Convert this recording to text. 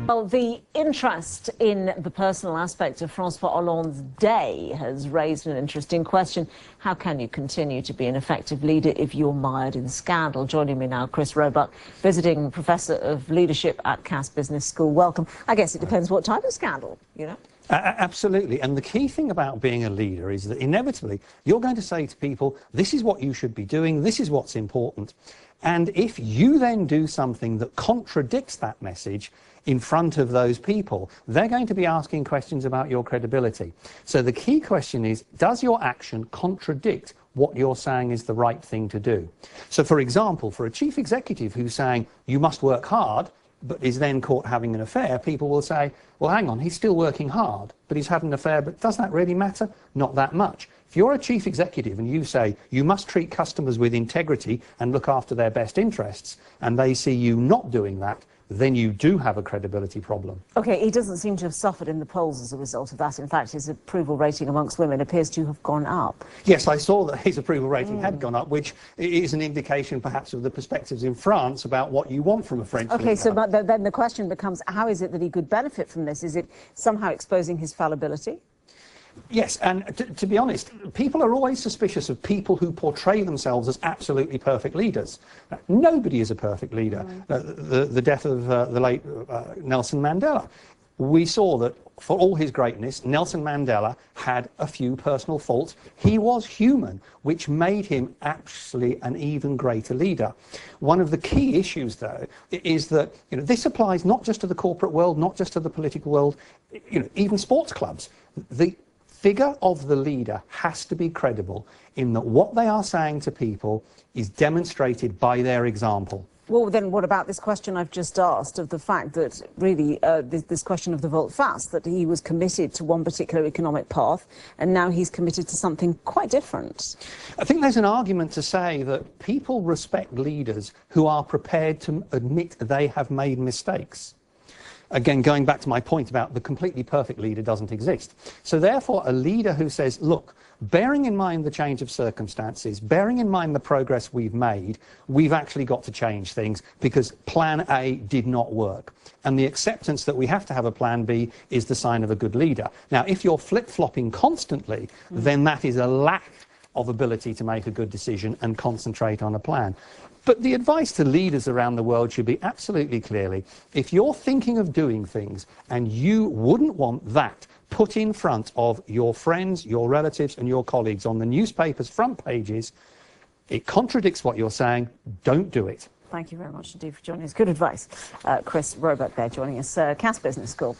Well, the interest in the personal aspect of Francois Hollande's day has raised an interesting question. How can you continue to be an effective leader if you're mired in scandal? Joining me now, Chris Roebuck, visiting professor of leadership at Cass Business School. Welcome. I guess it depends what type of scandal, you know? Absolutely. And the key thing about being a leader is that inevitably you're going to say to people, this is what you should be doing, this is what's important. And if you then do something that contradicts that message in front of those people, they're going to be asking questions about your credibility. So the key question is, does your action contradict what you're saying is the right thing to do? So for example, for a chief executive who's saying you must work hard, but is then caught having an affair, people will say, well, hang on, he's still working hard, but he's had an affair, but does that really matter? Not that much. If you're a chief executive and you say you must treat customers with integrity and look after their best interests, and they see you not doing that, then you do have a credibility problem. OK, he doesn't seem to have suffered in the polls as a result of that. In fact, his approval rating amongst women appears to have gone up. Yes, I saw that his approval rating had gone up, which is an indication perhaps of the perspectives in France about what you want from a French leader. OK, so then the question becomes, how is it that he could benefit from this? Is it somehow exposing his fallibility? Yes, and to be honest, people are always suspicious of people who portray themselves as absolutely perfect leaders. Nobody is a perfect leader. The death of the late Nelson Mandela. We saw that for all his greatness, Nelson Mandela had a few personal faults. He was human, which made him actually an even greater leader. One of the key issues, though, is that this applies not just to the corporate world, not just to the political world, even sports clubs. The figure of the leader has to be credible in that what they are saying to people is demonstrated by their example. Well, then what about this question I've just asked of the fact that really this question of the volte-face, that he was committed to one particular economic path and now he's committed to something quite different? I think there's an argument to say that people respect leaders who are prepared to admit they have made mistakes. Again, going back to my point about the completely perfect leader doesn't exist. So therefore, a leader who says, look, bearing in mind the change of circumstances, bearing in mind the progress we've made, we've actually got to change things because plan A did not work. And the acceptance that we have to have a plan B is the sign of a good leader. Now, if you're flip-flopping constantly, then that is a lack of ability to make a good decision and concentrate on a plan. But the advice to leaders around the world should be absolutely clearly, if you're thinking of doing things and you wouldn't want that put in front of your friends, your relatives and your colleagues on the newspaper's front pages, it contradicts what you're saying, don't do it. Thank you very much indeed for joining us. Good advice. Chris Roebuck there joining us, Cass Business School.